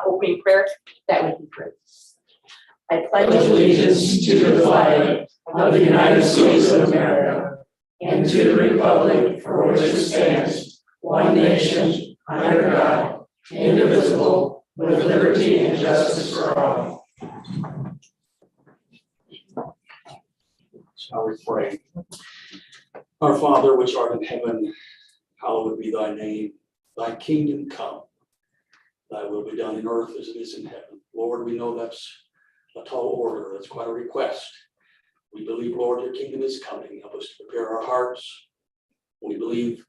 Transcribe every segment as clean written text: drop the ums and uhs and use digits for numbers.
opening prayer, that would be great. I Pledge allegiance to the flag of the United States of America and to the republic for which it stands, one nation, under God, indivisible, with liberty and justice for all. Shall we pray? Our Father, which art in heaven, hallowed be thy name. Thy kingdom come. Thy will be done in earth as it is in heaven. Lord, we know that's a tall order. That's quite a request. We believe, Lord, your kingdom is coming. Help us to prepare our hearts. We believe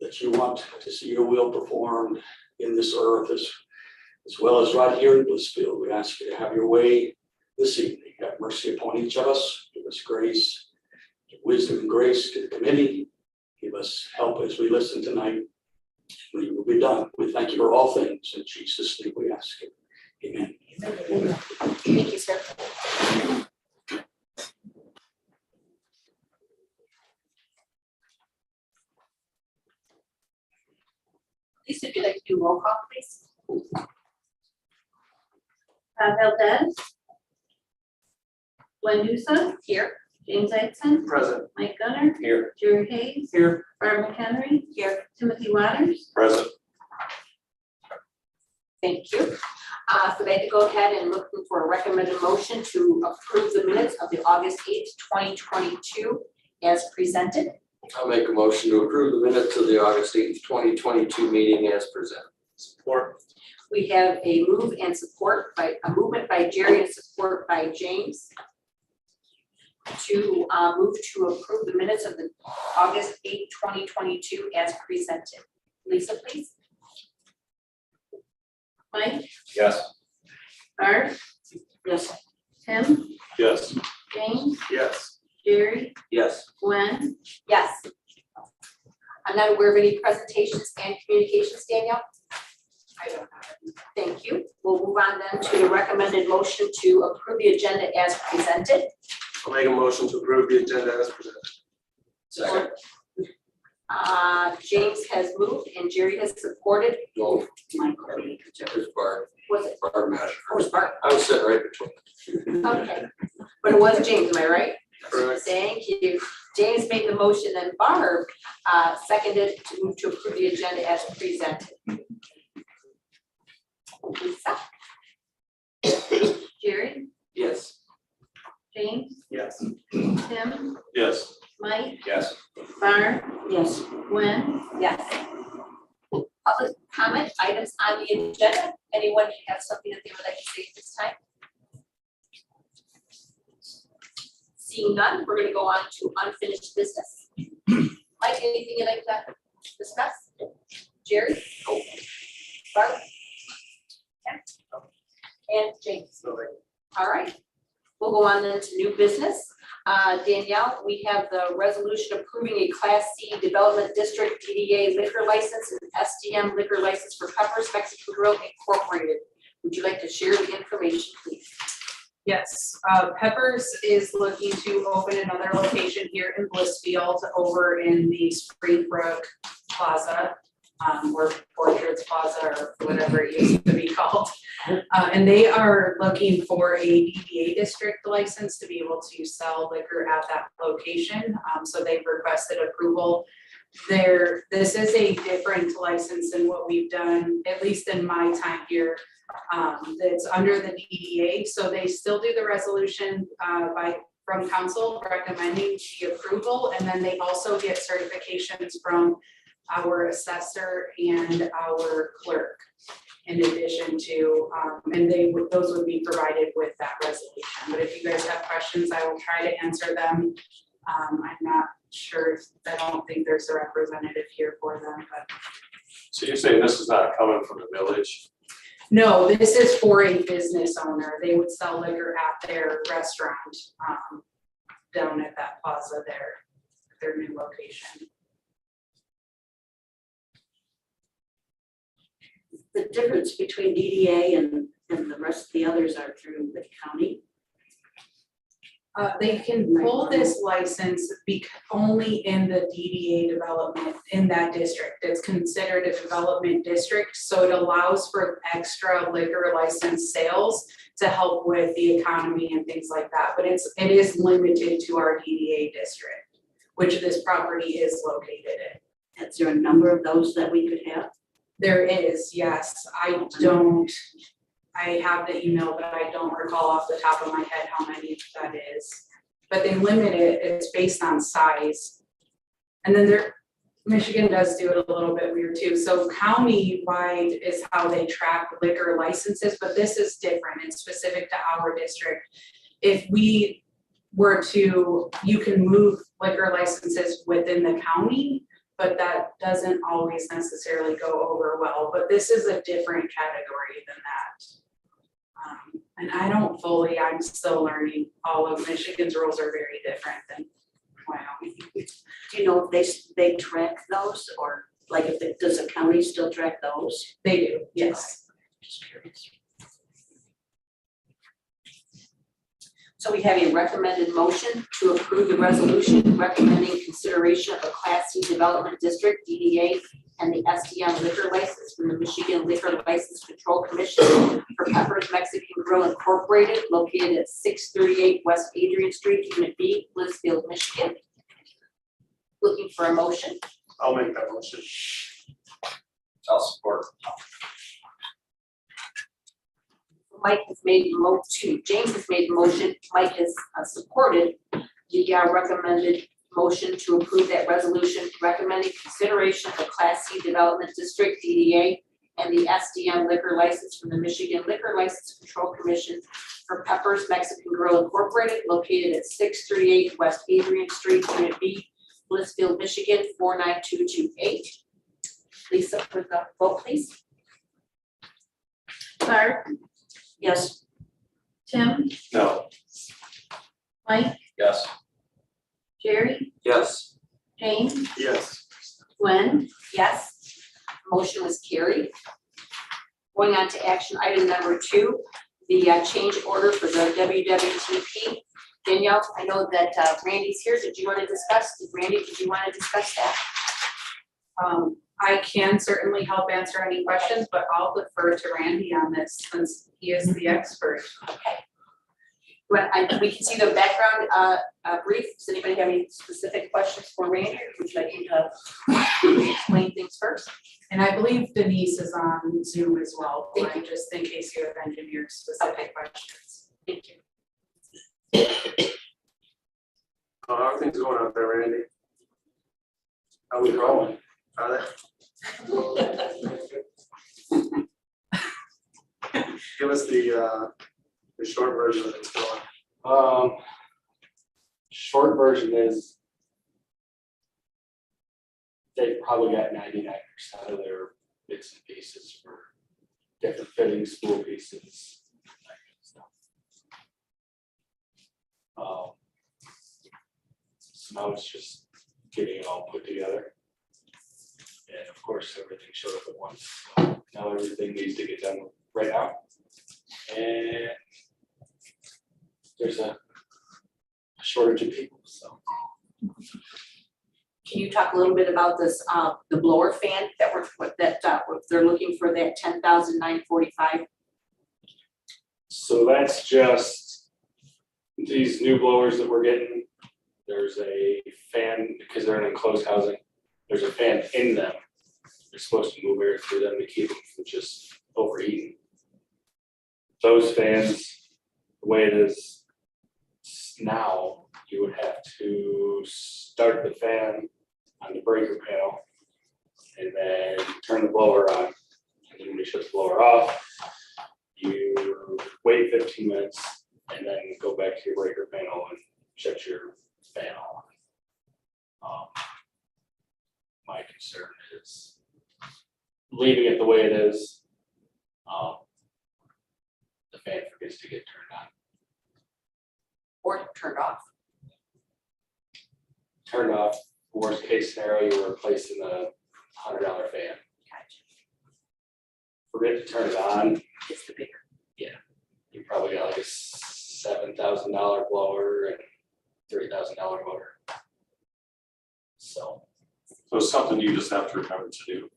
that you want to see your will performed in this earth as well as right here in Blissfield. We ask you to have your way this evening. Have mercy upon each of us. Give us grace, give wisdom and grace to the committee. Give us help as we listen tonight. We will be done. We thank you for all things. In Jesus' name we ask it. Amen. Thank you, sir. Lisa, if you'd like to do roll call, please. Valdez, Wendusa, Here. James Edson, Present. Mike Gunner, Here. Jerry Hayes, Here. Barb McHenry, Here. Timothy Waters. Present. Thank you. So I'd like to go ahead and looking for a recommended motion to approve the minutes of the August 8th, 2022 as presented. I'll make a motion to approve the minutes of the August 8th, 2022 meeting as presented. Support. We have a move and support by a movement by Jerry and support by James to move to approve the minutes of the August 8th, 2022 as presented. Lisa, please. Mike, Yes. Barb, Yes. Tim, Yes. James, Yes. Jerry, Yes. Gwen, Yes. I'm not aware of any presentations and communications, Danielle. I don't have it. Thank you. We'll move on then to the recommended motion to approve the agenda as presented. I'll make a motion to approve the agenda as presented. Second. James has moved and Jerry has supported. No, Michael, there's Barb. was it? Barb Mash. Or was Bart? I was sitting right between. Okay, but it was James, am I right? Correct. Thank you. James made the motion and Barb seconded to move to approve the agenda as presented. Lisa? Jerry, Yes. James, Yes. Tim, Yes. Mike, Yes. Barb, Yes. Gwen, Yes. Public comment items on the agenda. Anyone have something that they would like to say at this time? Seeing none, we're going to go on to unfinished business. Mike, anything you'd like to discuss? Jerry? Barb? Yeah. And James? All right. We'll go on then to new business. Danielle, we have the resolution approving a Class C Development District DDA liquor license and SDM liquor license for Peppers Mexican Grill Incorporated. Would you like to share the information, please? Yes, Peppers is looking to open another location here in Blissfield over in the Springbrook Plaza, or Orchards Plaza, or whatever it used to be called. And they are looking for a DDA district license to be able to sell liquor at that location. So they've requested approval. This is a different license than what we've done, at least in my time here. That's under the DDA, so they still do the resolution from council recommending the approval, and then they also get certifications from our assessor and our clerk in addition to, and those would be provided with that resolution. But if you guys have questions, I will try to answer them. I'm not sure, I don't think there's a representative here for them, but. So you're saying this is not coming from the village? No, this is for a business owner. They would sell liquor at their restaurant down at that plaza there, their new location. The difference between DDA and the rest of the others are through the county? They can pull this license only in the DDA development in that district. It's considered a development district, so it allows for extra liquor license sales to help with the economy and things like that. But it is limited to our DDA district, which this property is located in. Is there a number of those that we could have? There is, yes. I have the email, but I don't recall off the top of my head how many that is. But they limit it, it's based on size. And then Michigan does do it a little bit weird too. So county-wide is how they track liquor licenses, but this is different. It's specific to our district. If we were to, you can move liquor licenses within the county, but that doesn't always necessarily go over well. But this is a different category than that. And I'm still learning. All of Michigan's rules are very different than Wyoming. Do you know if they track those, or like does the county still track those? They do, yes. Just curious. So we have a recommended motion to approve the resolution recommending consideration of a Class C Development District, DDA, and the SDM liquor license from the Michigan Liquor License Control Commission for Pepper's Mexican Grill Incorporated, located at 638 West Adrian Street, Unit B, Blissfield, Michigan. Looking for a motion. I'll make that motion. I'll support. Mike has made the motion, James has made the motion, Mike has supported the recommended motion to approve that resolution recommending consideration of a Class C Development District, DDA, and the SDM liquor license from the Michigan Liquor License Control Commission for Pepper's Mexican Grill Incorporated, located at 638 West Adrian Street, Unit B, Blissfield, Michigan, 49228. Lisa, with the vote, please. Clark, Yes. Tim, No. Mike, Yes. Jerry, Yes. James, Yes. Gwen, Yes, motion was carried. Going on to action item number 2, the change order for the WWTP. Danielle, I know that Randy's here. Did you want to discuss? Randy, did you want to discuss that? I can certainly help answer any questions, but I'll defer to Randy on this since he is the expert. Okay. We can see the background brief. Does anybody have any specific questions for Randy? Or would you like me to explain things first? And I believe Denise is on Zoom as well, right, just in case you have engineer specific questions. Thank you. How are things going out there, Randy? How we growing? Give us the short version of what's going. Short version is they've probably got 99% of their bits and pieces for different fittings, spool pieces, that kind of stuff. So now it's just getting it all put together. And of course, everything showed up at once. So now everything needs to get done right now. And there's a shortage of people, so. Can you talk a little bit about this, the blower fan that they're looking for that 10,945? So that's just these new blowers that we're getting. There's a fan, because they're in enclosed housing, there's a fan in them. They're supposed to move air through them to keep them from just overheating. Those fans, the way it is now, you would have to start the fan on the breaker panel and then turn the blower on. And then when you shut the blower off, you wait 15 minutes and then go back to your breaker panel and shut your fan on. My concern is leaving it the way it is. The fan forgets to get turned on. Or turned off? Turned off. Worst case scenario, you're replacing a $100 fan. Forget to turn it on. It's the bigger. You probably got like a $7 $7,000 blower and $3,000 motor. So So it's something you just have to remember to do.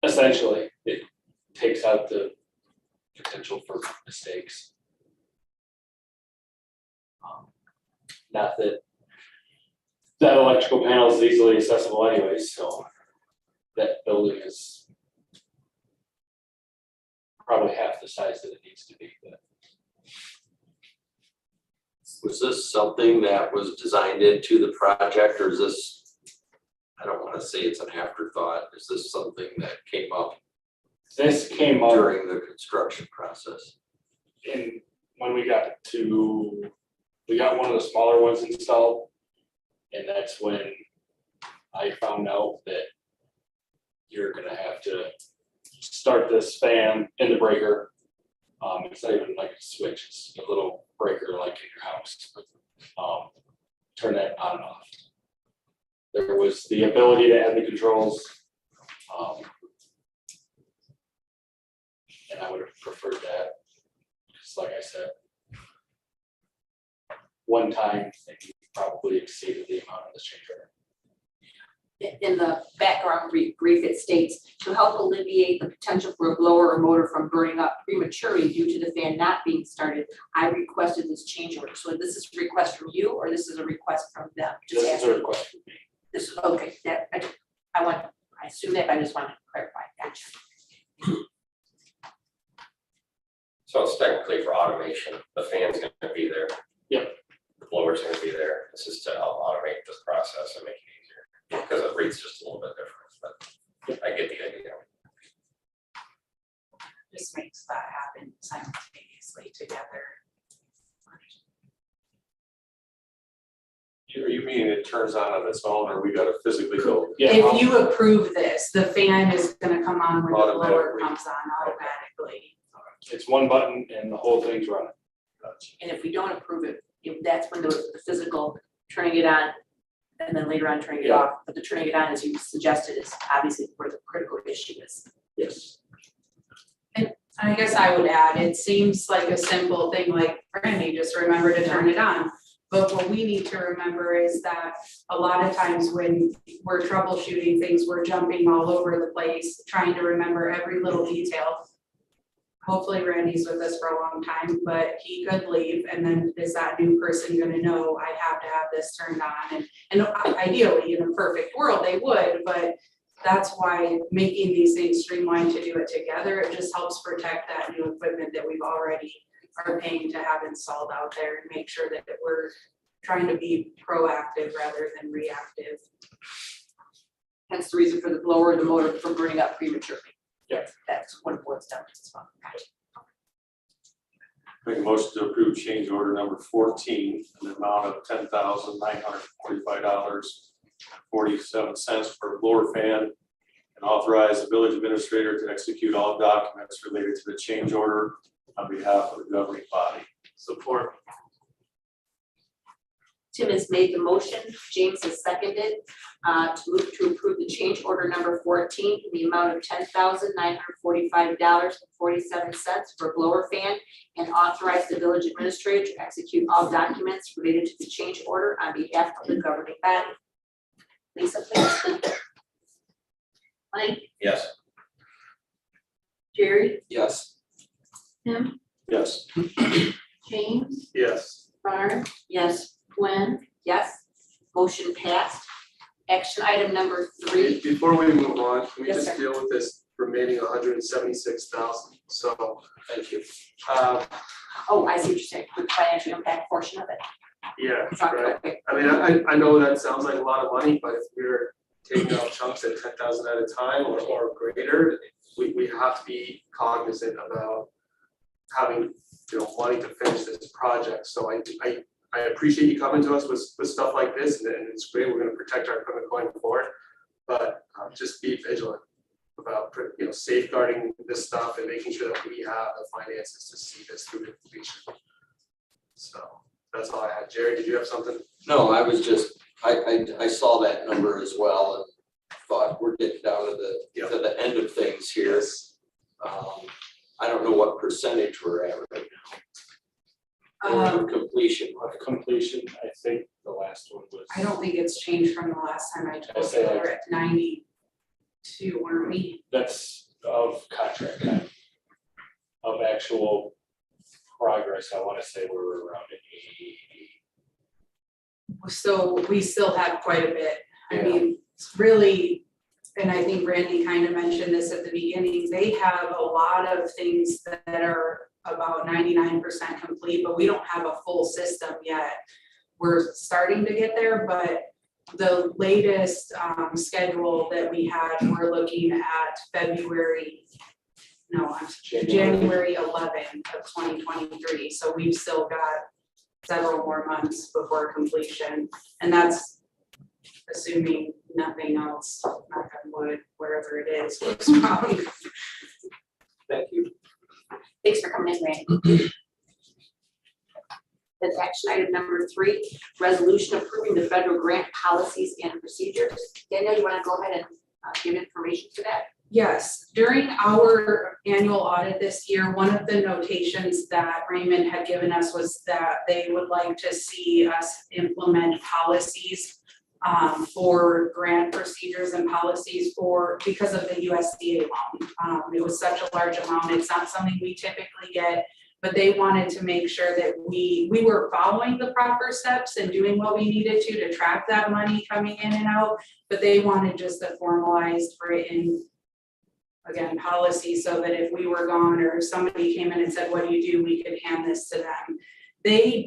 essentially, it takes out the potential for mistakes. Not that that electrical panel is easily accessible anyways, so that building is probably half the size that it needs to be, but Was this something that was designed into the project, or is this, I don't wanna say it's an afterthought, is this something that came up this came up during the construction process? in, when we got one of the smaller ones installed. And that's when I found out that you're gonna have to start this fan in the breaker. It's not even like a switch, it's a little breaker like in your house. Turn that on and off. There was the ability to add the controls. And I would have preferred that, just like I said. One time, it probably exceeded the amount of the change order. In the background brief, it states, to help alleviate the potential for a blower or motor from burning up prematurely due to the fan not being started, I requested this change order. So this is a request from you, or this is a request from them? Just This is asking. a request from me. This is, okay, that, I assume that, but I just want to clarify, gotcha. So it's technically for automation, the fan's gonna be there. Yep. The blower's gonna be there, this is to help automate this process and make it easier, because the rate's just a little bit different, but I get the idea. Just makes that happen simultaneously together. You mean it turns on its own, or we gotta physically go? Yeah, If you approve this, the fan is gonna come on when the blower Automatically. comes on automatically. it's one button and the whole thing's running. And if we don't approve it, if that's when the physical turning it on, and then later on turning it Yeah. off, but the turning it on, as you suggested, is obviously where the critical issue is. Yes. I guess I would add, it seems like a simple thing, like Randy, just remember to turn it on. But what we need to remember is that a lot of times when we're troubleshooting things, we're jumping all over the place, trying to remember every little detail. Hopefully Randy's with us for a long time, but he could leave, and then is that new person gonna know I have to have this turned on? And ideally, in a perfect world, they would, but that's why making these things streamlined to do it together, it just helps protect that new equipment that we've already are paying to have installed out there, and make sure that we're trying to be proactive rather than reactive. Hence the reason for the blower, the motor from burning up prematurely. Yeah. That's what it boils down to as well. Gotcha. Make a motion to approve change order number 14 in the amount of $10,945.47 for a blower fan, and authorize the village administrator to execute all documents related to the change order on behalf of the governing body. Support. Tim has made the motion, James has seconded, to move to approve the change order number 14 in the amount of $10,945.47 for a blower fan, and authorize the village administrator to execute all documents related to the change order on behalf of the governing body. Lisa, please. Mike, Yes. Jerry, Yes. Tim, Yes. James, Yes. Barb, Yes, Gwen, yes, motion passed. Action item number 3. Before we move on, can we Yes, just sir. deal with this remaining $176,000? So, Thank you. Oh, I see what you're saying, with the financial impact portion of it. yeah, Sorry, right. okay. I mean, I know that sounds like a lot of money, but if we're taking out chunks at 10,000 at a time or greater, we have to be cognizant about having, money to finish this project. So I appreciate you coming to us with stuff like this, and it's great, we're gonna protect our equipment going forward. But just be vigilant about, safeguarding this stuff and making sure that we have the finances to see this through to completion. So that's all I had. Jerry, did you have something? No, I was just, I saw that number as well and thought we're getting down to the end of things here. I don't know what percentage we're at right now. Of completion. Of completion, I think the last one was. I don't think it's changed from the last time I told you, say we like- were at 92, weren't we? That's of contract time. Of actual progress, I wanna say we were around 80. So we still have quite a bit. I Yeah. mean, it's really, and I think Randy kind of mentioned this at the beginning, they have a lot of things that are about 99% complete, but we don't have a full system yet. We're starting to get there, but the latest schedule that we had, we're looking at January 11th of 2023. So we've still got several more months before completion. And that's assuming nothing else, knock on wood, wherever it is, goes wrong. Thank you. Thanks for coming in, Randy. Then action item number 3, resolution approving the federal grant policies and procedures. Daniel, you want to go ahead and give information to that? Yes, during our annual audit this year, one of the notations that Raymond had given us was that they would like to see us implement policies for grant procedures and policies because of the USDA loan. It was such a large amount, it's not something we typically get, but they wanted to make sure that we were following the proper steps and doing what we needed to track that money coming in and out, but they wanted just a formalized written, again, policy, so that if we were gone or somebody came in and said, what do you do, we could hand this to them. They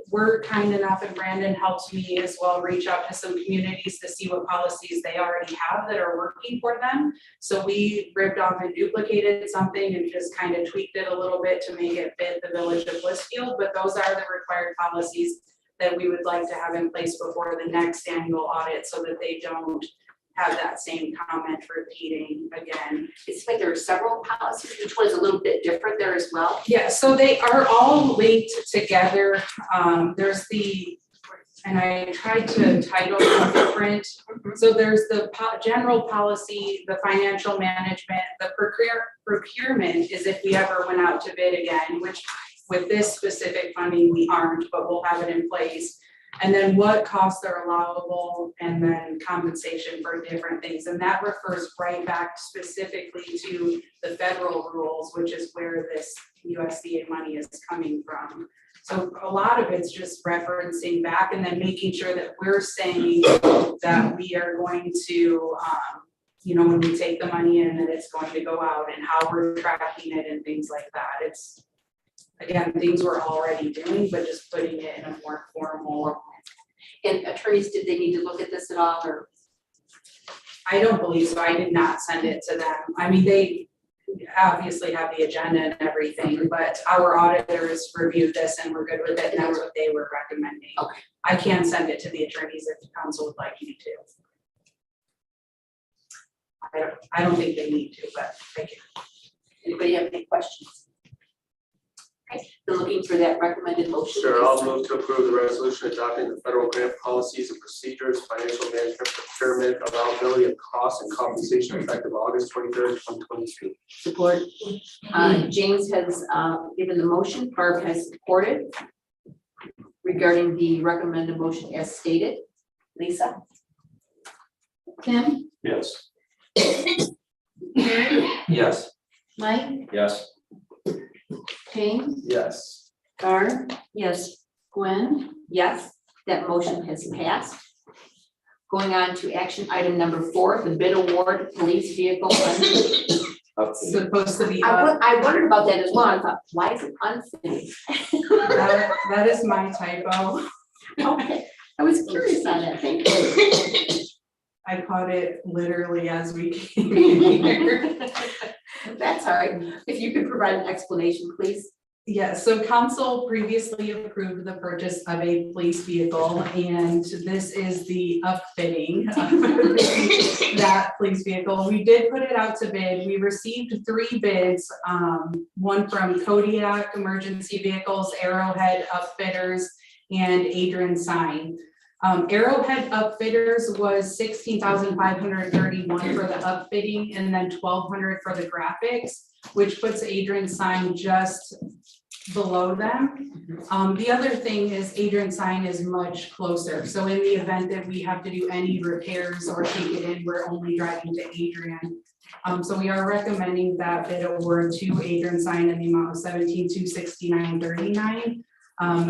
were kind enough, and Brandon helped me as well, reach out to some communities to see what policies they already have that are working for them. So we ripped off and duplicated something and just kind of tweaked it a little bit to make it fit the village of Blissfield, but those are the required policies that we would like to have in place before the next annual audit, so that they don't have that same comment repeating again. It's like there are several policies, each one's a little bit different there as well. Yeah, so they are all linked together. There's and I tried to title them different. So there's the general policy, the financial management, the procurement is if we ever went out to bid again, which with this specific funding we aren't, but we'll have it in place. And then what costs are allowable, and then compensation for different things. And that refers right back specifically to the federal rules, which is where this USDA money is coming from. So a lot of it's just referencing back and then making sure that we're saying that we are going to, when we take the money in, that it's going to go out and how we're tracking it and things like that. It's, again, things we're already doing, but just putting it in a more formal. And attorneys, did they need to look at this at all, or? I don't believe so. I did not send it to them. I mean, they obviously have the agenda and everything, but our auditors reviewed this and we're good with it, and that's what they were recommending. Okay. I can send it to the attorneys if the council would like me to. I don't think they need to, but thank you. Anybody have any questions? Okay, they're looking for that recommended motion. Sure, I'll please. move to approve the resolution adopting the federal grant policies and procedures, financial management, procurement, allowability of costs and compensation effective August 23rd, 2022. Support. James has given the motion, Barb has supported. Regarding the recommended motion as stated, Lisa? Tim, Yes. Jerry, Yes. Mike, Yes. James, Yes. Barb, Yes, Gwen, Yes, that motion has passed. Going on to action item number 4, the bid award police vehicle. It's supposed to be I wondered about that as well. I thought, why is it unfinished? that is my typo. Okay, I was curious on that. Thank you. I caught it literally as we came in here. That's all right. If you could provide an explanation, please. Yeah, so council previously approved the purchase of a police vehicle, and this is the upfitting of that police vehicle. We did put it out to bid. We received 3 bids, one from Kodiak Emergency Vehicles, Arrowhead Upfitters, and Adrian Sign. Arrowhead Upfitters was 16,531 for the upfitting and then 1,200 for the graphics, which puts Adrian Sign just below them. The other thing is Adrian Sign is much closer. So in the event that we have to do any repairs or take it in, we're only driving to Adrian. So we are recommending that bid award to Adrian Sign in the amount of $17,269.39.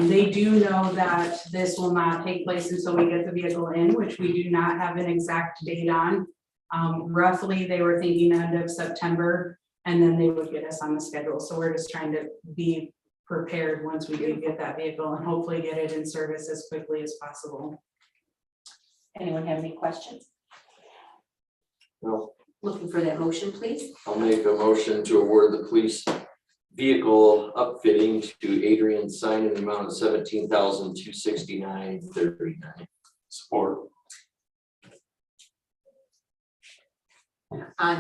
They do know that this will not take place until we get the vehicle in, which we do not have an exact date on. Roughly, they were thinking end of September, and then they would get us on the schedule. So we're just trying to be prepared once we do get that vehicle and hopefully get it in service as quickly as possible. Anyone have any questions? No. Looking for that motion, please. I'll make a motion to award the police vehicle upfitting to Adrian Sign in the amount of $17,269.39. Support.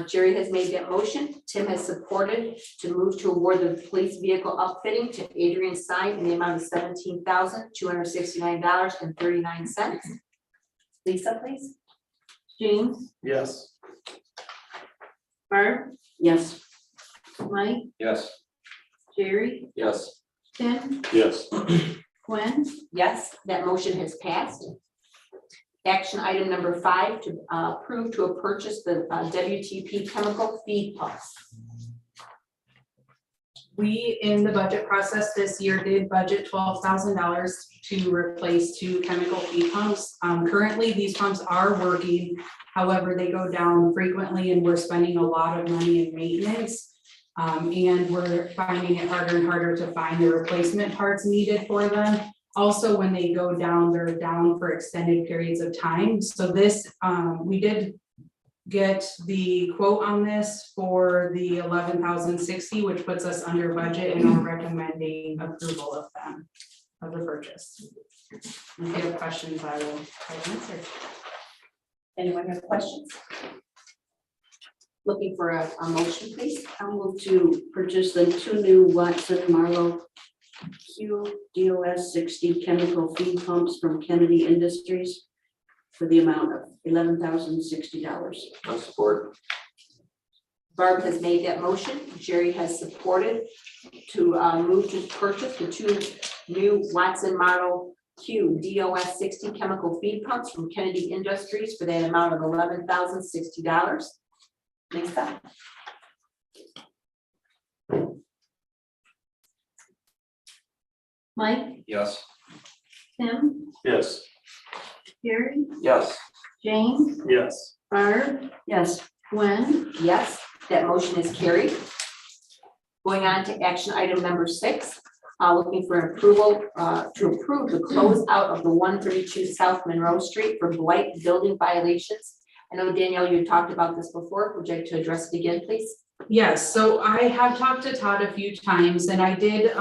Jerry has made that motion. Tim has supported to move to award the police vehicle upfitting to Adrian Sign in the amount of $17,269.39. Lisa, please. James, Yes. Barb, Yes. Mike, Yes. Jerry, Yes. Tim, Yes. Gwen, Yes, that motion has passed. Action item number 5, to approve to purchase the WTP chemical feed pumps. We, in the budget process this year, did budget $12,000 to replace 2 chemical feed pumps. Currently, these pumps are working. However, they go down frequently and we're spending a lot of money in maintenance. And we're finding it harder and harder to find the replacement parts needed for them. Also, when they go down, they're down for extended periods of time. So this, we did get the quote on this for the $11,060, which puts us under budget, and we're recommending approval of them, of the purchase. If you have questions, I will try to answer. Anyone have questions? Looking for a motion, please. I'll move to purchase the 2 new Watson Marlowe QDOS 60 chemical feed pumps from Kennedy Industries for the amount of $11,060. I'll support. Barb has made that motion. Jerry has supported to move to purchase the 2 new Watson model QDOS 60 chemical feed pumps from Kennedy Industries for that amount of $11,060. Lisa? Mike, Yes. Tim, Yes. Jerry, Yes. James, Yes. Barb, Yes. Gwen, Yes, that motion is carried. Going on to action item number 6, looking for approval to approve the closeout of the 132 South Monroe Street for blight building violations. I know Danielle, you talked about this before. Would you like to address it again, please? Yes, so I have talked to Todd a few times, and I did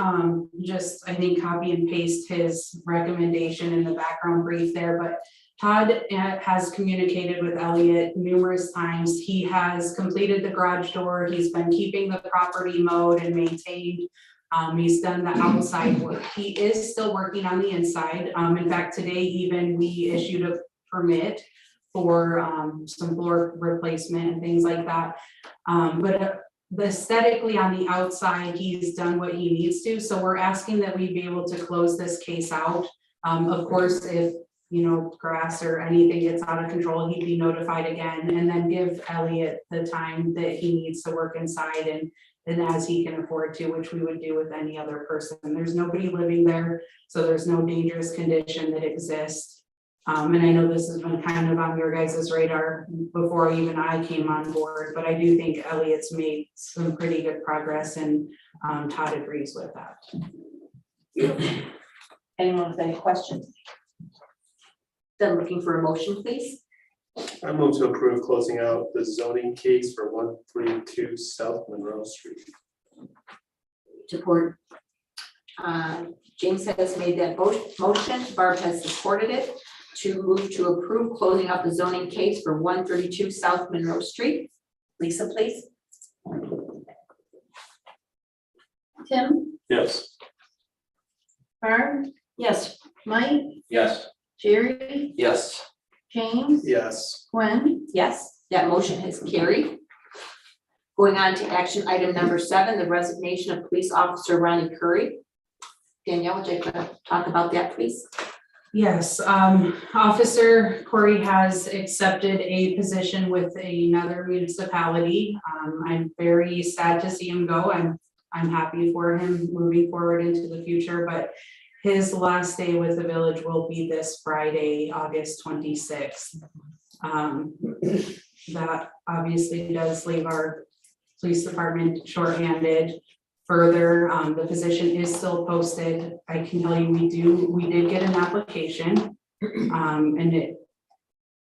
just, I think, copy and paste his recommendation in the background brief there, but Todd has communicated with Elliot numerous times. He has completed the garage door. He's been keeping the property mowed and maintained. He's done the outside work. He is still working on the inside. In fact, today even we issued a permit for some floor replacement and things like that. But aesthetically on the outside, he's done what he needs to. So we're asking that we be able to close this case out. Of course, if grass or anything gets out of control, he'd be notified again, and then give Elliot the time that he needs to work inside and as he can afford to, which we would do with any other person. There's nobody living there, so there's no dangerous condition that exists. And I know this has been kind of on your guys' radar before even I came on board, but I do think Elliot's made some pretty good progress, and Todd agrees with that. Anyone with any questions? Then looking for a motion, please. I move to approve closing out the zoning case for 132 South Monroe Street. Support. James has made that motion. Barb has supported it to move to approve closing out the zoning case for 132 South Monroe Street. Lisa, please. Tim, Yes. Barb, Yes. Mike, Yes. Jerry, Yes. James, Yes. Gwen, Yes, that motion has carried. Going on to action item number 7, the resignation of police officer Ronnie Curry. Danielle, would you like to talk about that, please? Yes, Officer Corey has accepted a position with another municipality. I'm very sad to see him go. I'm happy for him moving forward into the future, but his last day with the village will be this Friday, August 26th. That obviously does leave our police department shorthanded. Further, the position is still posted. I can tell you, we did get an application. And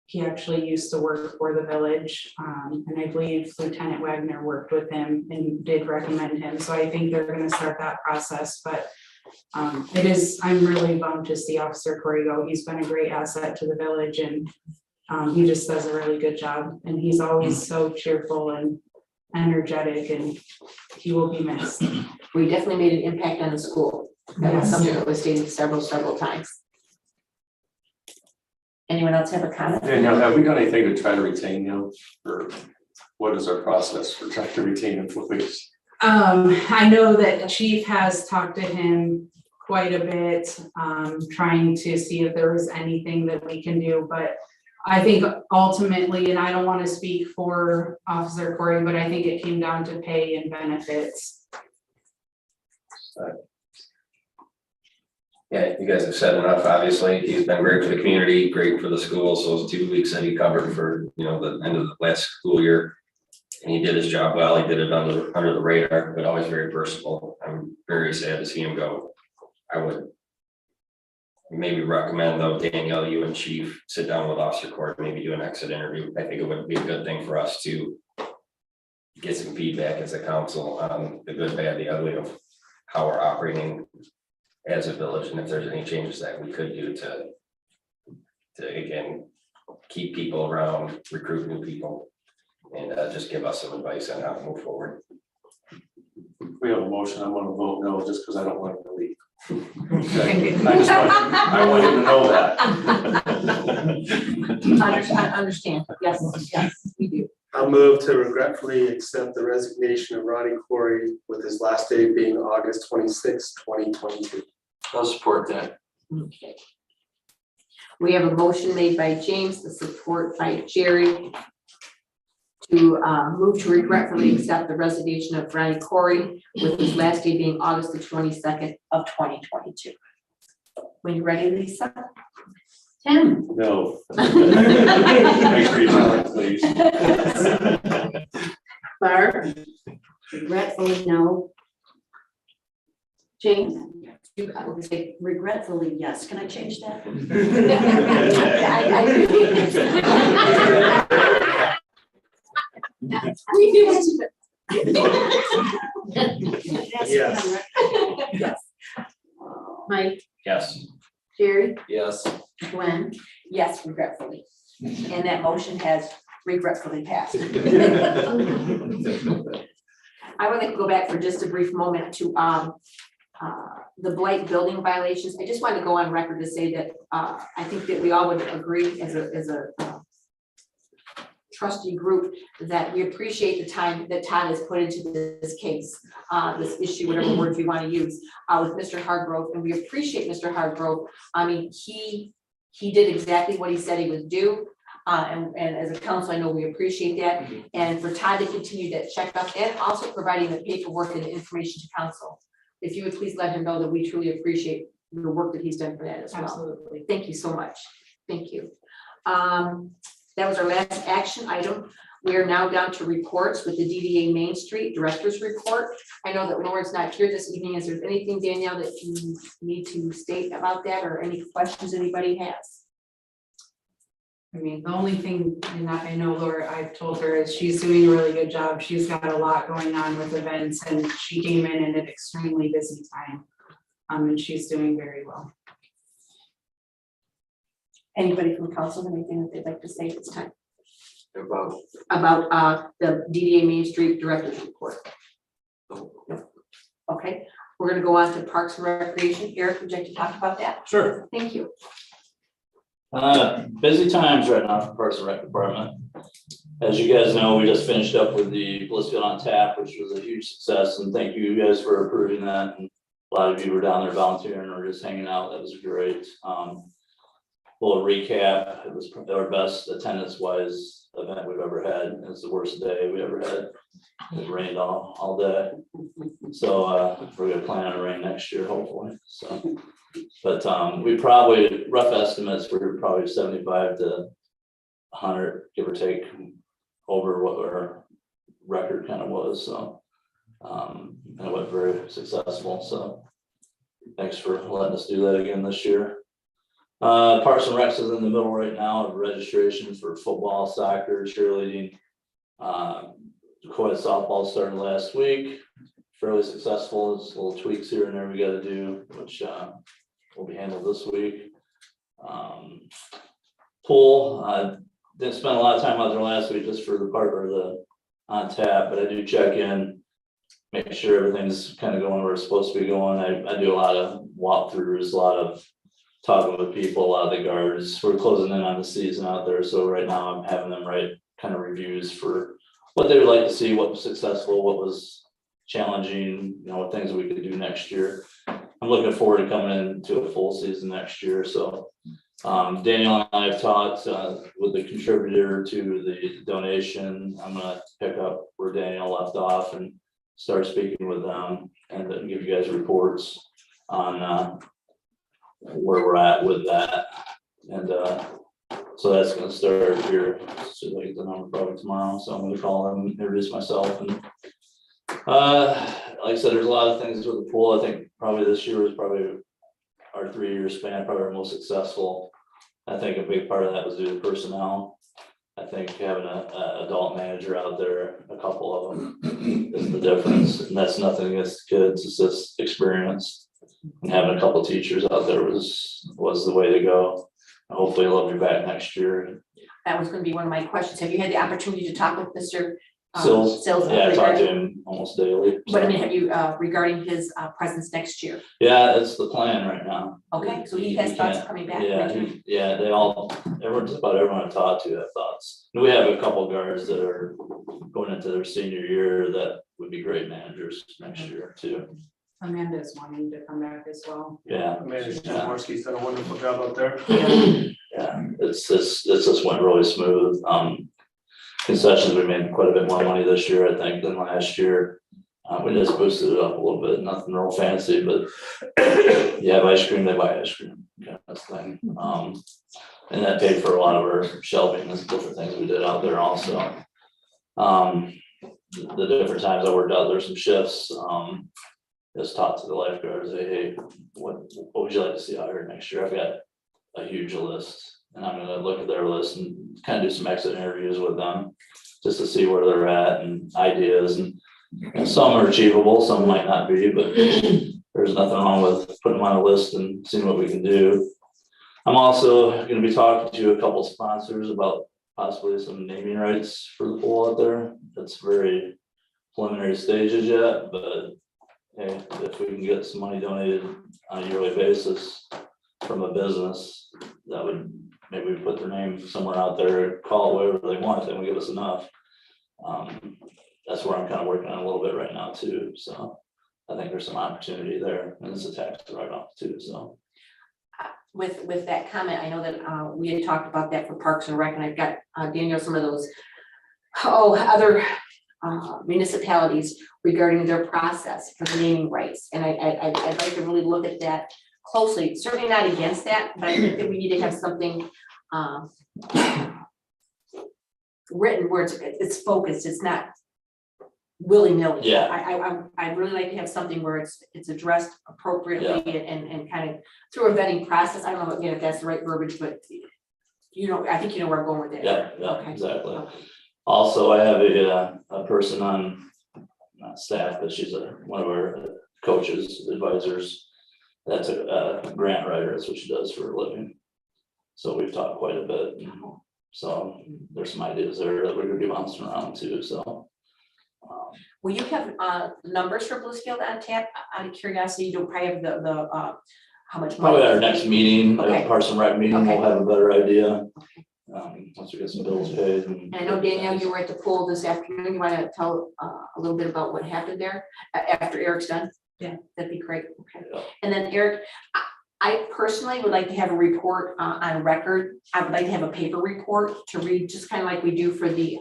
he actually used to work for the village. And I believe Lieutenant Wagner worked with him and did recommend him. So I think they're gonna start that process, but I'm really bummed to see Officer Corey go. He's been a great asset to the village and he just does a really good job. And he's always so cheerful and energetic, and he will be missed. We definitely made an impact on the school. That was Yes. something that was stated several times. Anyone else have a comment? Danielle, have we done anything to try to retain him, or what is our process for trying to retain employees? I know that Chief has talked to him quite a bit, trying to see if there was anything that we can do, but I think ultimately, and I don't want to speak for Officer Corey, but I think it came down to pay and benefits. Yeah, you guys have said enough, obviously. He's been great for the community, great for the school. So those 2 weeks that he covered for, the end of the last school year. And he did his job well. He did it under the radar, but always very versatile. I'm very sad to see him go. I would maybe recommend, though, Danielle, you and Chief sit down with Officer Court, maybe do an exit interview. I think it would be a good thing for us to get some feedback as a council on the good, bad, the ugly of how we're operating as a village, and if there's any changes that we could do to again, keep people around, recruit new people, and just give us some advice on how to move forward. We have a motion, I'm gonna vote no, just because I don't want him to leave. I want him to know that. I understand, yes, we do. I'll move to regretfully accept the resignation of Ronnie Corey with his last day being August 26, 2022. I'll support that. Okay. We have a motion made by James, the support by Jerry, to move to regretfully accept the resignation of Ronnie Corey with his last day being August the 22nd of 2022. When you're ready, Lisa? Tim, No. Thanks for your time, please. Barb, regretfully no. James, I would say, regretfully yes. Can I change that? Yes. Yes. Mike, Yes. Jerry, Yes. Gwen, Yes, regretfully. And that motion has regretfully passed. I would like to go back for just a brief moment to the blight building violations. I just wanted to go on record to say that I think that we all would agree as a trustee group that we appreciate the time that Todd has put into this case, this issue, whatever words we want to use, with Mr. Hargrove, and we appreciate Mr. Hargrove. I mean, he did exactly what he said he would do. And as a council, I know we appreciate that. And for Todd to continue that checkup and also providing the paperwork and the information to council. If you would please let him know that we truly appreciate the work that he's done for that as well. Absolutely. Thank you so much. Thank you. That was our last action item. We are now down to reports with the DDA Main Street Director's Report. I know that Lauren's not here this evening. Is there anything, Danielle, that you need to state about that or any questions anybody has? I mean, the only thing, and I know Laura, I've told her, is she's doing a really good job. She's got a lot going on with events and she came in at an extremely busy time. And she's doing very well. Anybody from council, anything that they'd like to say at this time About about the DDA Main Street Director's Report? No. Okay, we're gonna go on to Parks and Recreation. Eric, would you like to talk about that? Sure. Thank you. Busy times right now for Parks and Rec Department. As you guys know, we just finished up with the Blissfield on Tap, which was a huge success, and thank you guys for approving that. And a lot of you were down there volunteering or just hanging out. That was great. Little recap, it was our best attendance wise event we've ever had. It was the worst day we ever had. It rained all day. So we're gonna plan on rain next year, hopefully, so. But we probably, rough estimates, we're probably 75 to 100, give or take, over what our record kind of was, so. And it went very successful, so. Thanks for letting us do that again this year. Parks and Rec is in the middle right now of registrations for football, soccer, cheerleading. Quite softball started last week, fairly successful. There's little tweaks here and there we gotta do, which will be handled this week. Pool, didn't spend a lot of time out there last week just for the park or the on tap, but I do check in, make sure everything's kind of going where it's supposed to be going. I do a lot of walkthroughs, a lot of talking with people, a lot of the guards. We're closing in on the season out there, so right now I'm having them write kind of reviews for what they would like to see, what was successful, what was challenging, you know, what things we could do next year. I'm looking forward to coming into a full season next year, so. Daniel and I have talked with the contributor to the donation. I'm gonna pick up where Daniel left off and start speaking with them and then give you guys reports on where we're at with that. And so that's gonna start here, so I get the number probably tomorrow, so I'm gonna call them, introduce myself, and like I said, there's a lot of things with the pool. I think probably this year was probably our 3-year span, probably our most successful. I think a big part of that was due to personnel. I think having a adult manager out there, a couple of them, is the difference, and that's nothing against kids, it's just experience. And having a couple teachers out there was the way to go. Hopefully they'll be back next year. That was gonna be one of my questions. Have you had the opportunity to talk with Mr. Sills, Sills? yeah, I talk to him almost daily. But I mean, have you, regarding his presence next year? Yeah, that's the plan right now. Okay, so he has thoughts of coming back. Yeah, just about everyone I talked to have thoughts. We have a couple guards that are going into their senior year that would be great managers next year too. Amanda is wanting to come back as well. Yeah. Manager Jaworski's done a wonderful job out there. Yeah, it's just went really smooth. Concessions, we made quite a bit more money this year, I think, than last year. We just boosted it up a little bit, nothing real fancy, but you have ice cream, they buy ice cream, kind of thing. And that paid for a lot of our shelving and different things we did out there also. The different times I worked out there, some shifts, just talked to the lifeguards, hey, what would you like to see out here next year? I've got a huge list. And I'm gonna look at their list and kind of do some exit interviews with them, just to see where they're at and ideas, and some are achievable, some might not be, but there's nothing wrong with putting them on a list and seeing what we can do. I'm also gonna be talking to a couple sponsors about possibly some naming rights for the pool out there. That's very preliminary stages yet, but hey, if we can get some money donated on a yearly basis from a business, that would, maybe we put their name somewhere out there, call it whatever they want, then we give us enough. That's where I'm kind of working on a little bit right now too, so I think there's some opportunity there, and it's a tax write-off too, so. With that comment, I know that we had talked about that for Parks and Rec, and I've got Daniel, some of those other municipalities regarding their process for the naming rights, and I'd like to really look at that closely. Certainly not against that, but I think that we need to have something written where it's focused, it's not willy-nilly. Yeah. I'd really like to have something where it's addressed appropriately and kind of through a vetting process. I don't know if that's the right verbiage, but you know, I think you know where I'm going with it. Yeah, Okay. exactly. Okay. Also, I have a person on staff, but she's one of our coaches, advisors. That's a grant writer, that's what she does for a living. So we've talked quite a bit. So there's some ideas there that we're gonna be bouncing around too, so. Will you have numbers for Blissfield on tap? Out of curiosity, you don't probably have the how much money? Probably our next meeting, Okay. Parks and Rec meeting, Okay. we'll have a better idea. Once we get some bills paid and. And I know Danielle, you were at the pool this afternoon. You want to tell a little bit about what happened there after Eric's done? Yeah. That'd be great. Okay. Yeah. And then Eric, I personally would like to have a report on record. I would like to have a paper report to read, just kind of like we do for the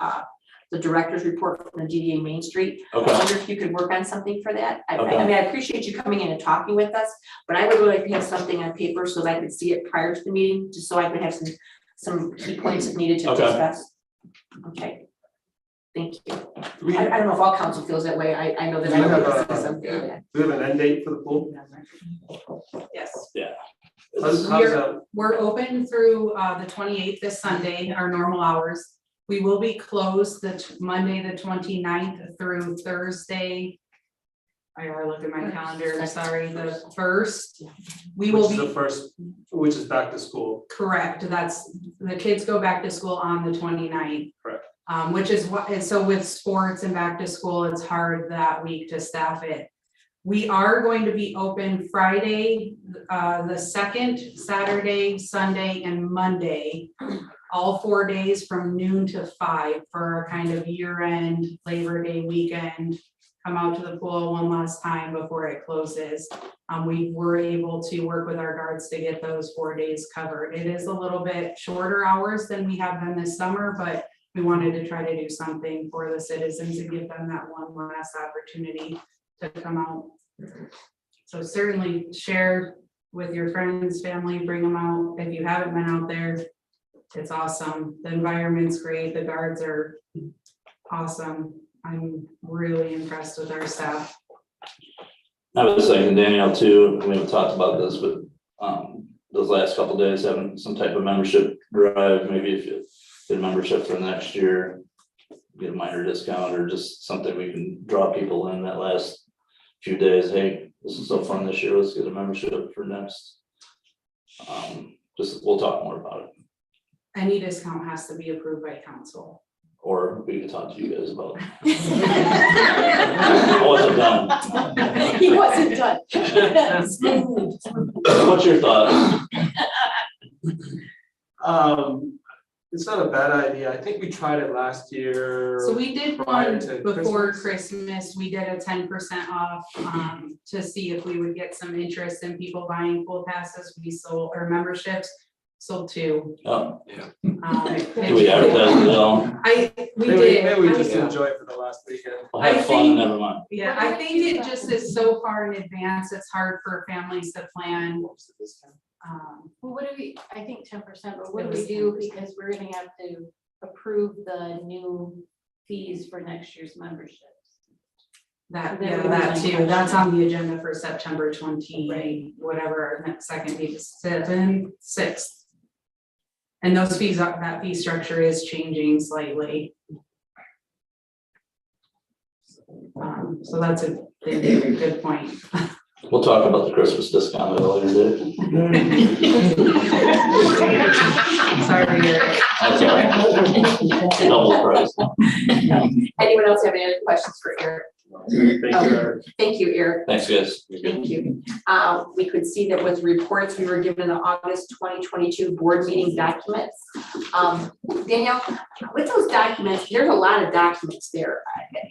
director's report from the DDA Main Street. I Okay, wonder if you could work on something for that. I Okay. mean, I appreciate you coming in and talking with us, but I would really like to have something on paper so that I could see it prior to the meeting, just so I could have some key points if needed to Okay. discuss. Okay. Thank you. I don't know if all council feels that way. I know that I We have don't a- see something. Do we have an end date for the pool? Yes. How's We're- that? We're open through the 28th this Sunday, our normal hours. We will be closed Monday, the 29th through Thursday. I gotta look at my calendar, sorry, the 1st. We will Which is the be, first, which is back to school. correct, that's, the kids go back to school on the 29th. Correct. Which is what, and so with sports and back to school, it's hard that week to staff it. We are going to be open Friday, the 2nd, Saturday, Sunday, and Monday. All 4 days from noon to 5 for our kind of year-end Labor Day weekend. Come out to the pool one last time before it closes. We were able to work with our guards to get those 4 days covered. It is a little bit shorter hours than we have been this summer, but we wanted to try to do something for the citizens and give them that one last opportunity to come out. So certainly share with your friends, family, bring them out. If you haven't been out there, it's awesome. The environment's great. The guards are awesome. I'm really impressed with our staff. I was saying to Danielle too, we haven't talked about this, but those last couple of days having some type of membership drive, maybe if you get a membership for next year, get a minor discount or just something we can draw people in that last few days. Hey, this is so fun this year. Let's get a membership for next. We'll talk more about it. Any discount has to be approved by council. Or we can talk to you guys about it. I wasn't done. He wasn't done. Smooth. What's your thoughts? It's not a bad idea. I think we tried it last year. So we did prior one to before Christmas. We did a 10% off to see if we would get some interest in people buying pool passes. We sold, or memberships, sold 2. Oh, Yeah. do we advertise it all? We Maybe did. we I- just enjoy it for the last weekend. We'll have I fun, think- never mind. Yeah, I think it just is so far in advance, it's hard for families to plan. Well, what do we, I think 10%, but what do we do, because we're gonna have to approve the new fees for next year's memberships. That, Then yeah, we that might too, catch that's it. on the agenda for September 20, whatever, our next second week is 6th. And those fees, that fee structure is changing slightly. So that's a good point. We'll talk about the Christmas discount at a later date. Sorry, Eric. That's all right. Double price. Anyone else have any other questions for Eric? Thank you, Eric. Thank you, Eric. Thanks, guys. Thank you. We could see that with reports, we were given the August 2022 board meeting documents. Danielle, with those documents, there's a lot of documents there.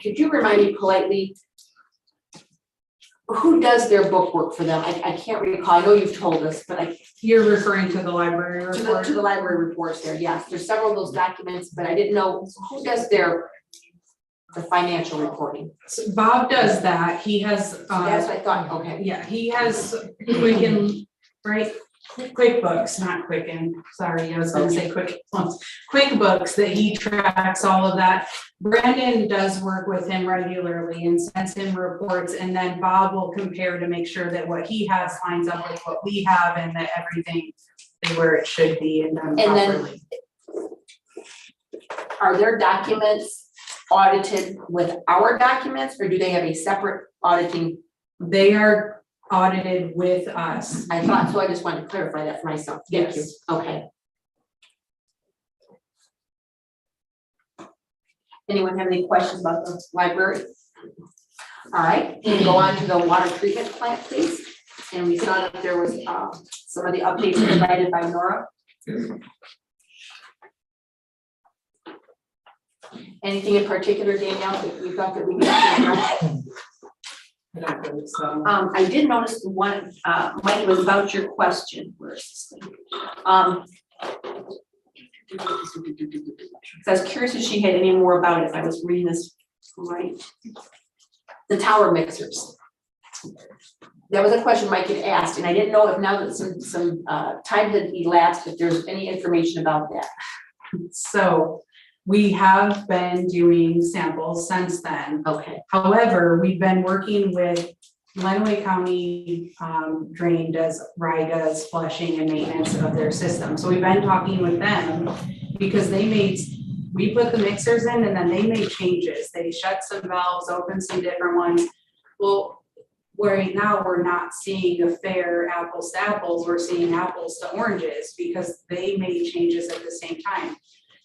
Could you remind me politely, who does their book work for them? I can't recall. I know you've told us, but You're referring to the library to report? the library reports there, yes. There's several of those documents, but I didn't know who does the financial reporting. So Bob does that. He has, That's what I thought, okay. yeah, he has Quicken, right? QuickBooks, not Quicken, sorry, I was gonna say QuickBooks, that he tracks all of that. Brandon does work with him regularly and sends him reports, and then Bob will compare to make sure that what he has lines up with what we have and that everything is where it should be and done And then- properly. Are their documents audited with our documents, or do they have a separate auditing? They are audited with us. I thought so. I just wanted to clarify that for myself. Thank you. Yes. Okay. Anyone have any questions about the library? All right, and go on to the water treatment plant, please. And we saw that there was some of the updates provided by Nora. Anything in particular, Danielle, that you thought that we needed to address? I did notice the one, Mike, it was about your question. Where is this thing? So I was curious if she had any more about it, if I was reading this right. The tower mixers. That was a question Mike had asked, and I didn't know if now that some time had elapsed, if there's any information about that. So we have been doing samples since then. Okay. However, we've been working with Lenawee County Drain does RIGA's flushing and maintenance of their system. So we've been talking with them because we put the mixers in and then they made changes. They shut some valves, opened some different ones. Well, right now we're not seeing a fair apples to apples, we're seeing apples to oranges because they made changes at the same time.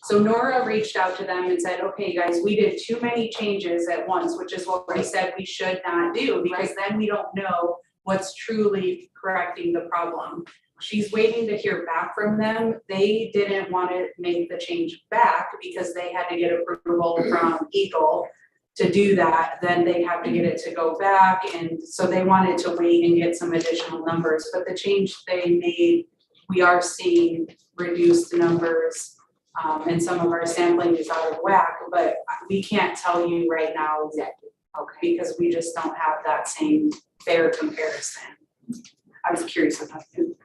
So Nora reached out to them and said, okay, guys, we did too many changes at once, which is what we said we should not do, because then we don't know what's truly correcting the problem. She's waiting to hear back from them. They didn't want to make the change back because they had to get approval from Eagle to do that. Then they have to get it to go back. And so they wanted to wait and get some additional numbers. But the change they made, we are seeing reduced numbers. And some of our sampling is out of whack, but we can't tell you right now exactly, okay, because we just don't have that same fair comparison. I was curious about it.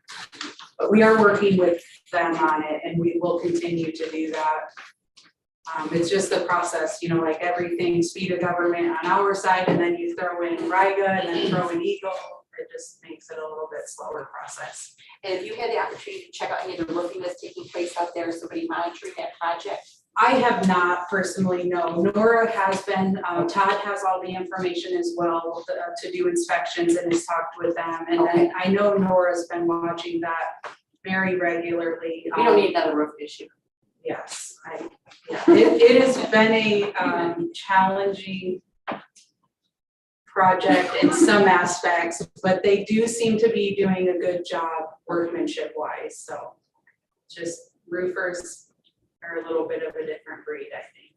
But we are working with them on it and we will continue to do that. It's just the process, you know, like everything, speed of government on our side, and then you throw in RIGA and then throw in Eagle. It just makes it a little bit slower process. And if you had the opportunity to check out any of the roofing that's taking place out there, somebody monitoring that project? I have not personally, no. Nora has been, Todd has all the information as well to do inspections and has talked with them. And then I know Nora's been watching that very regularly. We don't need another roof issue. Yes, it has been a challenging project in some aspects, but they do seem to be doing a good job workmanship wise. So just roofers are a little bit of a different breed, I think.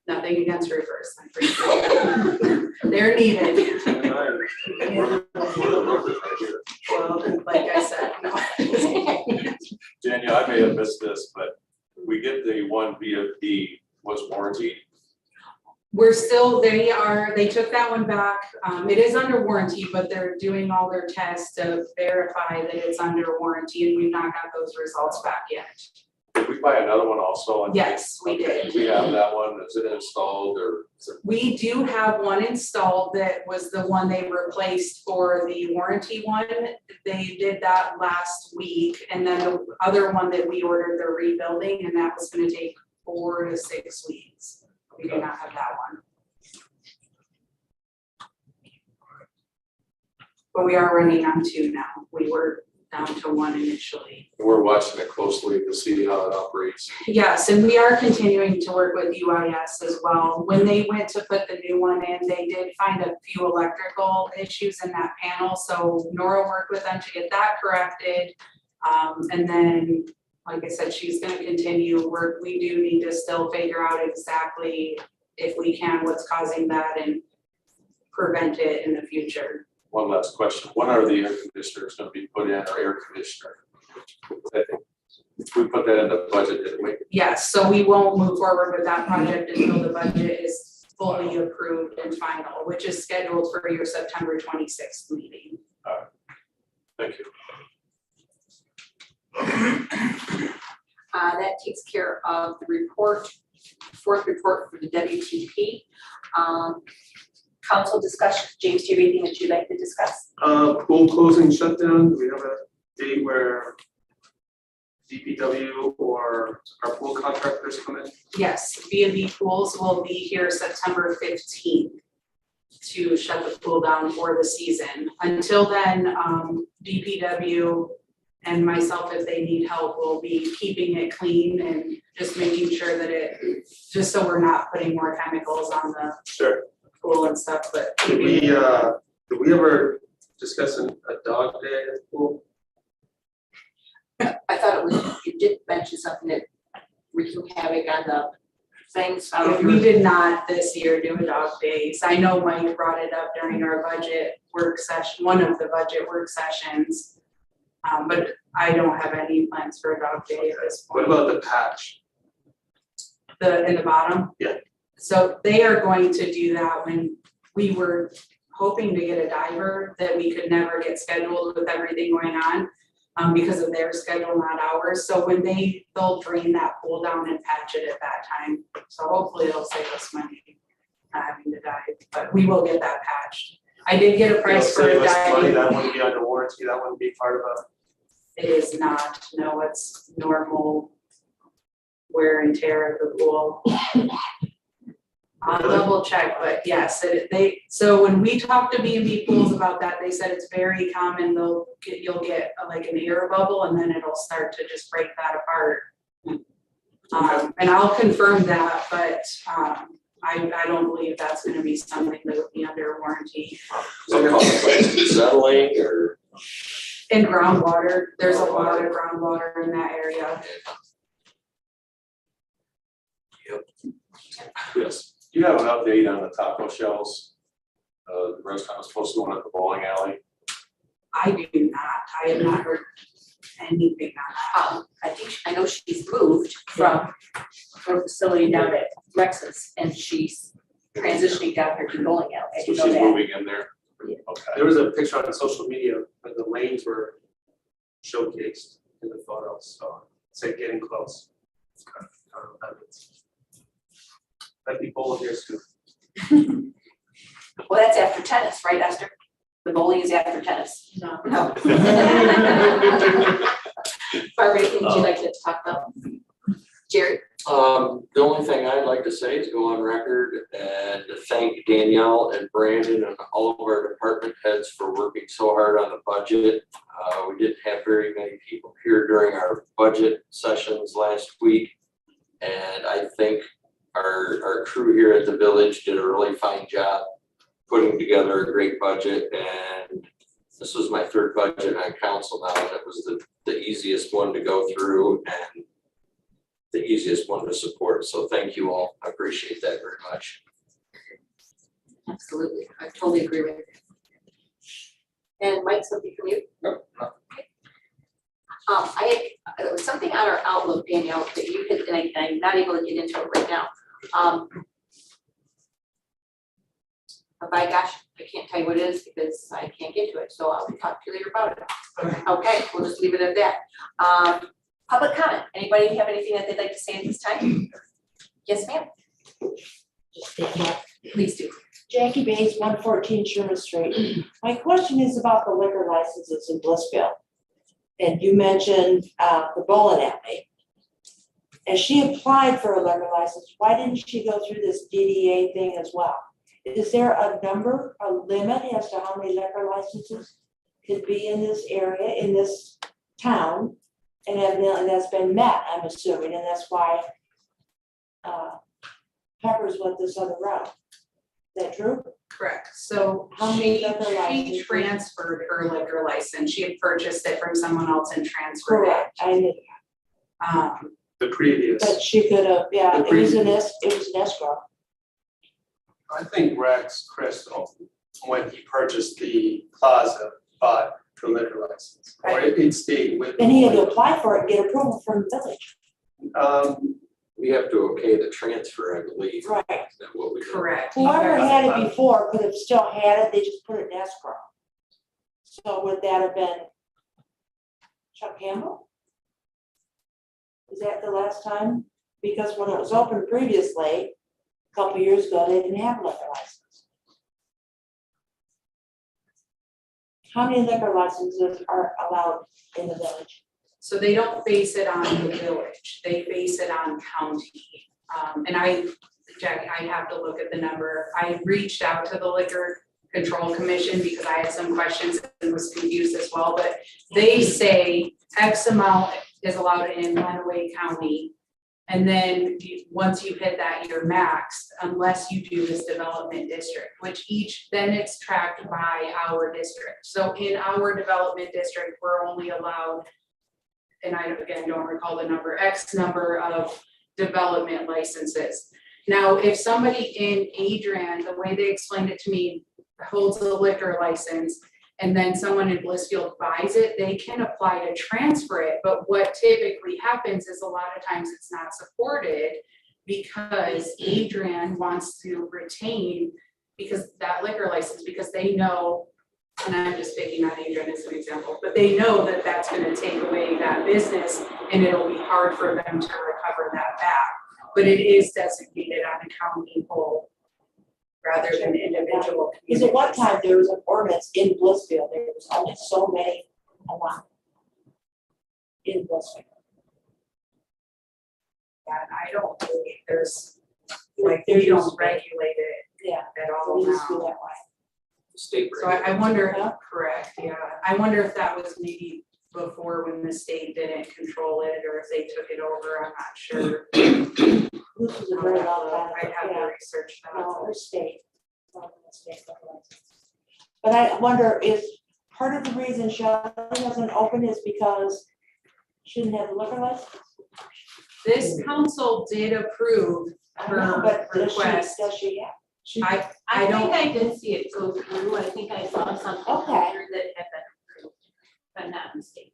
Nothing against roofers, I'm pretty sure. They're needed. Well, like I said, no. Danielle, I may have missed this, but we get the one VFD was warranty. We're still, they took that one back. It is under warranty, but they're doing all their tests to verify that it's under warranty, and we've not got those results back yet. Did we buy another one also? Yes, we Okay, did. we have that one. Is it installed or? We do have one installed that was the one they replaced for the warranty one. They did that last week, and then the other one that we ordered, they're rebuilding, and that was gonna take 4 to 6 weeks. We do not have that one. But we are running on 2 now. We were down to 1 initially. We're watching it closely to see how it operates. Yes, and we are continuing to work with UIS as well. When they went to put the new one in, they did find a few electrical issues in that panel. So Nora worked with them to get that corrected. And then, like I said, she's gonna continue work. We do need to still figure out exactly, if we can, what's causing that and prevent it in the future. One last question. When are the air conditioners going to be put in, or air conditioner? I think we put that in the budget, didn't we? Yes, so we won't move forward with that project until the budget is fully approved and final, which is scheduled for your September 26th meeting. Thank you. That takes care of the report, fourth report for the WTP. Council discussion. James, do you have anything that you'd like to discuss? Pool closing shutdown, do we have a date where DPW or our pool contractors come in? Yes, B&B Pools will be here September 15th to shut the pool down for the season. Until then, DPW and myself, if they need help, will be keeping it clean and just making sure that just so we're not putting more chemicals on the Sure. pool and stuff, but Did we ever discussing a dog day at the pool? I thought it was, you did mention something that wreaked havoc on the things. I don't know if you We were- did not this year do a dog days. I know Mike brought it up during our budget work session, one of the budget work sessions. But I don't have any plans for a dog day at this What point. about the patch? In the bottom? Yeah. So they are going to do that when we were hoping to get a diver that we could never get scheduled with everything going on. Because of their schedule, not ours. So when they'll drain that pool down and patch it at that time. So hopefully it'll save us money not having to dive, but we will get that patched. I did get a price for It'll save us money, diving. that wouldn't be under warranty, that wouldn't be part of a. It is not, no, it's normal wear and tear of the pool. I'll Really? double check, but yes, so when we talked to B&B pools about that, they said it's very common, you'll get like an air bubble and then it'll start to just break that apart. And I'll confirm that, but, I don't believe that's gonna be something that would be under warranty. Some complex settling or. In groundwater, there's a lot of groundwater in that area. Yes. Do you have an update on the taco shells? The restaurant was supposed to go in at the bowling alley. I do not, I have not heard anything on I know she's moved from her facility down at Rex's, and she's transitioning down here to bowling alley. I So do know she's that. moving in there? Yeah. Okay. There was a picture on social media where the lanes were showcased in the photos, so it's like getting close. I don't know what that means. Might be bowling here soon. Well, that's after tennis, right, Esther? The bowling is after tennis. that. No. Barbara, anything would you like to talk about? Jerry? The only thing I'd like to say is go on record and thank Danielle and Brandon and all of our department heads for working so hard on the budget. We didn't have very many people here during our budget sessions last week. And I think our crew here at the village did a really fine job putting together a great budget. And this was my third budget on council now, and it was the easiest one to go through and the easiest one to support. So thank you all. I appreciate that very much. Absolutely, I totally agree with you. And Mike, something from you? Nope. There was something on our Outlook, Danielle, that you could, and I'm not able to get into it right now. But by gosh, I can't tell you what it is because I can't get to it, so I'll talk to you later about it. Okay, we'll just leave it at that. Public comment, anybody have anything that they'd like to say at this time? Yes, ma'am, please do. Jackie Bates, 114 Sherman Street. My question is about the liquor licenses in Blissfield. And you mentioned the bowling alley. As she applied for a liquor license, why didn't she go through this DDA thing as well? Is there a number, a limit as to how many liquor licenses could be in this area, in this town? And evidently that's been met, I'm assuming, and that's why Peppers went this other route. Is that true? Correct, so How many she liquor licenses? transferred her liquor license, she had purchased it from someone else and transferred it. Correct, I knew, The previous. but she could have, yeah, The it was previous. it was an escrow. I think Rex Crystal, when he purchased the plaza, bought the liquor license, or it stayed with. And he had to apply for it and get approval from the village. We have to okay the transfer, I believe. Right. Is that what we do? Correct. Whoever had it before could have still had it, they just put it in escrow. So would that have been Chuck Campbell? Is that the last time? Because when it was open previously, a couple years ago, they didn't have a liquor license. How many liquor licenses are allowed in the village? So they don't base it on the village, they base it on county. And Jackie, I have to look at the number. I reached out to the Liquor Control Commission because I had some questions and was confused as well, but they say X amount is allowed in Lenawee County. And then once you hit that, you're maxed unless you do this development district, which then it's tracked by our district. So in our development district, we're only allowed, and I again don't recall the number, X number of development licenses. Now, if somebody in Adrian, the way they explained it to me, holds a liquor license, and then someone in Blissfield buys it, they can apply to transfer it. But what typically happens is a lot of times it's not supported because Adrian wants to retain because that liquor license, because they know, and I'm just picking on Adrian as an example, but they know that that's gonna take away that business and it'll be hard for them to recover that back. But it is designated on a county whole rather than individual communities. Because at one time, there was an ordinance in Blissfield, there was only so many allowed in Blissfield. And I don't believe there's, like, they don't regulate it Yeah, at all it used to be now. that way. State. So I wonder, correct, yeah, I wonder if that was maybe before when the state didn't control it, or if they took it over, I'm not sure. This was a very long time, I'd have to yeah, research that. no, or state. But I wonder if part of the reason Shelley hasn't opened is because she didn't have a liquor license? This council did approve I don't know, her but request. does she have? I I don't- think I did see it go through, I think I saw something come Okay. through that had been approved, if I'm not mistaken.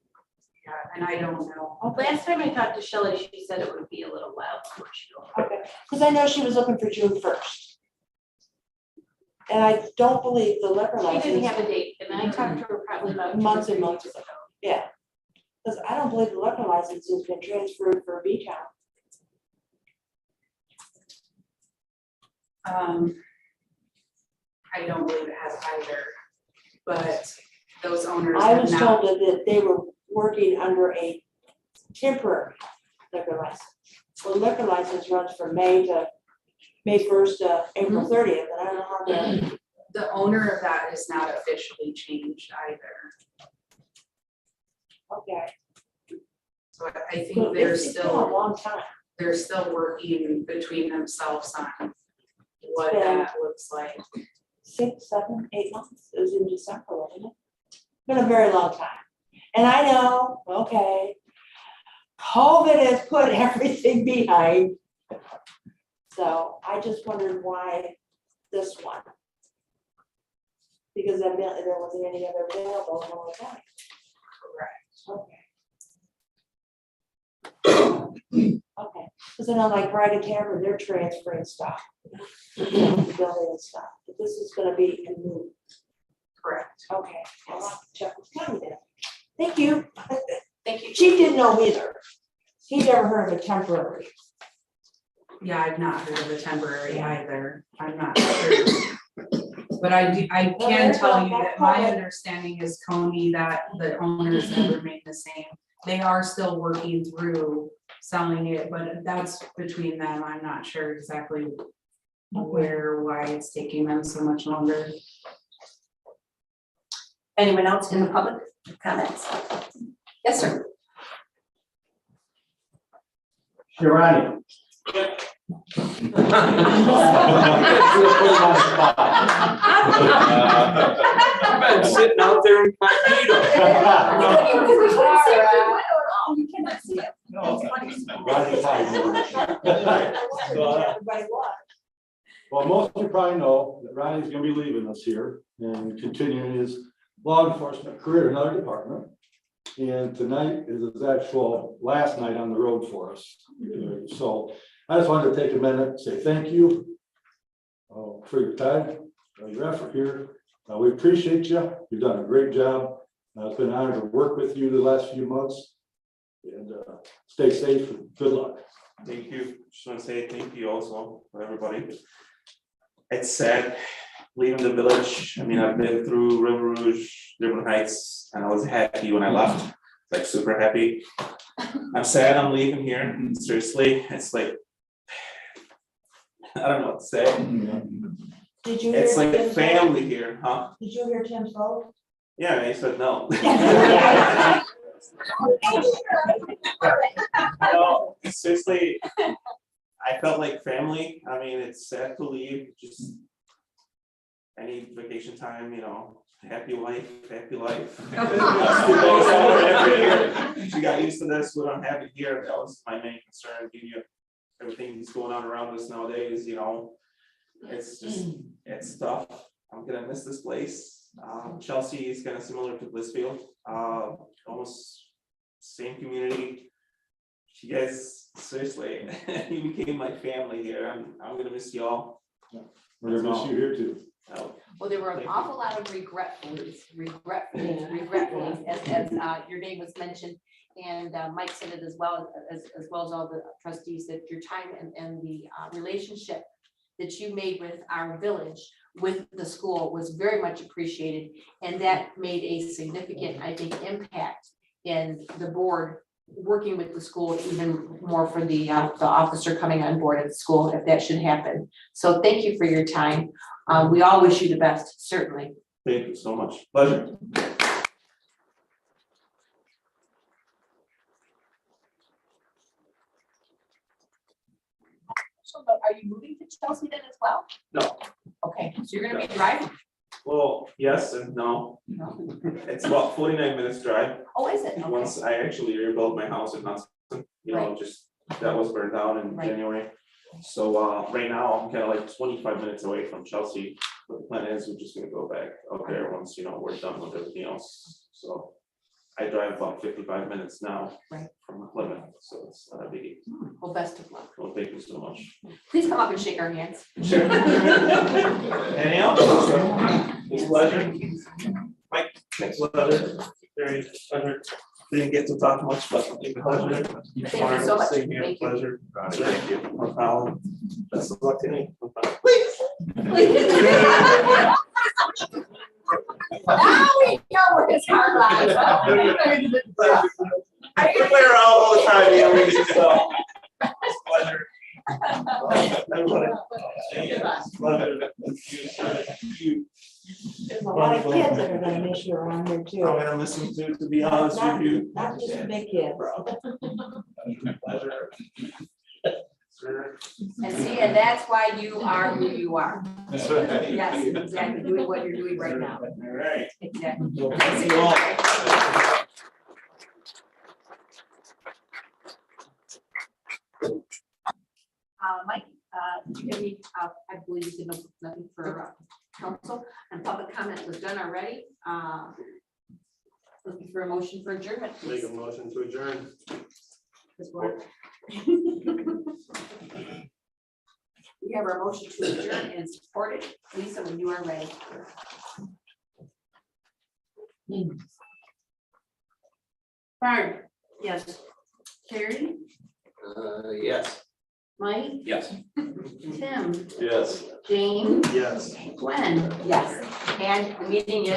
Yeah, and I don't know. Last time I talked to Shelley, she said it would be a little while before she opened. Okay, because I know she was looking for June 1st. And I don't believe the liquor She license. didn't have a date, and I talked to her probably about 2 or Months 3 and months weeks ago. Yeah. Because I don't believe the liquor license has been transferred for B-Town. I don't believe it has either, but those owners I have was not. told that they were working under a temporary liquor license. The liquor license runs from May 1st to April 30th, and I don't know how the, The owner of that is not officially changed either, okay. so I think So they're it's been a still, long time. they're still working between themselves on what It's been- that looks like. 6, 7, 8 months, it was in December, wasn't it? Been a very long time. And I know, okay, COVID has put everything behind. So I just wondered why this one. Because evidently there wasn't any other available in Orange County. Okay. Okay, because then I'm like Brighton Tavern, they're transferring stuff. Building and stuff, but this is gonna be a new, Correct. okay, I'll have to check with Connie then. Thank you. Thank you. Chief didn't know either. He never heard of a temporary. Yeah, I've not heard of a temporary either, I'm not sure. But I can tell you that my understanding is, Coney, that the owners have remained the same. They are still working through selling it, but that's between them, I'm not sure exactly where, or why it's taking them so much longer. Anyone else in the public comments? Yes, sir. Shirani. I've been sitting out there in incognito. You cannot see it. It's funny. Well, most of you probably know that Ronnie's gonna be leaving us here and continuing his law enforcement career in another department. And tonight is his actual last night on the road for us. So I just wanted to take a minute and say thank you for your time, your effort here. We appreciate you. You've done a great job. It's been an honor to work with you the last few months. And stay safe and good luck. Thank you. Just want to say thank you also for everybody. It's sad leaving the village. I mean, I've been through River Rouge, Dearborn Heights, and I was happy when I left, like super happy. I'm sad I'm leaving here. Seriously, it's like, I don't know what to say. Did you hear? It's like a Tim's family here, huh? vote? Did you hear Tim's vote? Yeah, and he said no. No, seriously, I felt like family. I mean, it's sad to leave, just any vacation time, you know, happy life, happy life. She got used to this, what I'm having here. That was my main concern, giving you everything that's going on around us nowadays, you know. It's just, it's tough. I'm gonna miss this place. Chelsea is kind of similar to Blissfield, almost same community. You guys, seriously, you became my family here. I'm gonna miss y'all. We're gonna miss you here too. Well, there were an awful lot of regretfuls, as your name was mentioned. And Mike said it as well as all the trustees, that your time and the relationship that you made with our village, with the school, was very much appreciated. And that made a significant, I think, impact in the board working with the school, even more for the officer coming on board at the school, if that should happen. So thank you for your time. We all wish you the best, certainly. Thank you so much. Pleasure. So are you moving to Chelsea then as well? No. Okay, so you're gonna be driving? Well, yes and no. No. It's about 49 minutes drive. Oh, is it? Okay. Once I actually rebuilt my house in Hudson, you know, Right. just that was burned down in Right. January. So right now I'm kind of like 25 minutes away from Chelsea. But the plan is we're just gonna go back out there once, you know, we're done with everything else. So I drive about 55 minutes now. Right. From Plymouth, so it's not a biggie. Well, best of luck. Well, thank you so much. Please come up and shake our hands. Sure. Any else? It's a pleasure. Mike, next pleasure. Very pleasure. Didn't get to talk much, but it's a pleasure. Thank you so much. Same here, Thank you. pleasure. Thank you. No problem. Best of luck to me. Now we know where his heart lies. I can play around all the time, you know, so. It's a pleasure. Everybody. Pleasure. You. There's a lot of kids that are gonna miss you around here I'm too. gonna miss them too, to be honest with you. Not just the big kids. Pleasure. Sure. And see, and that's why you are who you are. That's right. Yes, exactly, doing what you're doing right now. All right. Exactly. Well, thank you all. Mike, you give me, I believe you did nothing for council, and public comment was done already. Looking for a motion for adjournment, Make please. a motion to adjourn. This work. We have our motion to adjourn and supported. Lisa, when you are ready. Barb? Yes. Carrie? Yes. Mike? Yes. Tim? Yes. Jane? Yes. Gwen? Yes, and the meeting is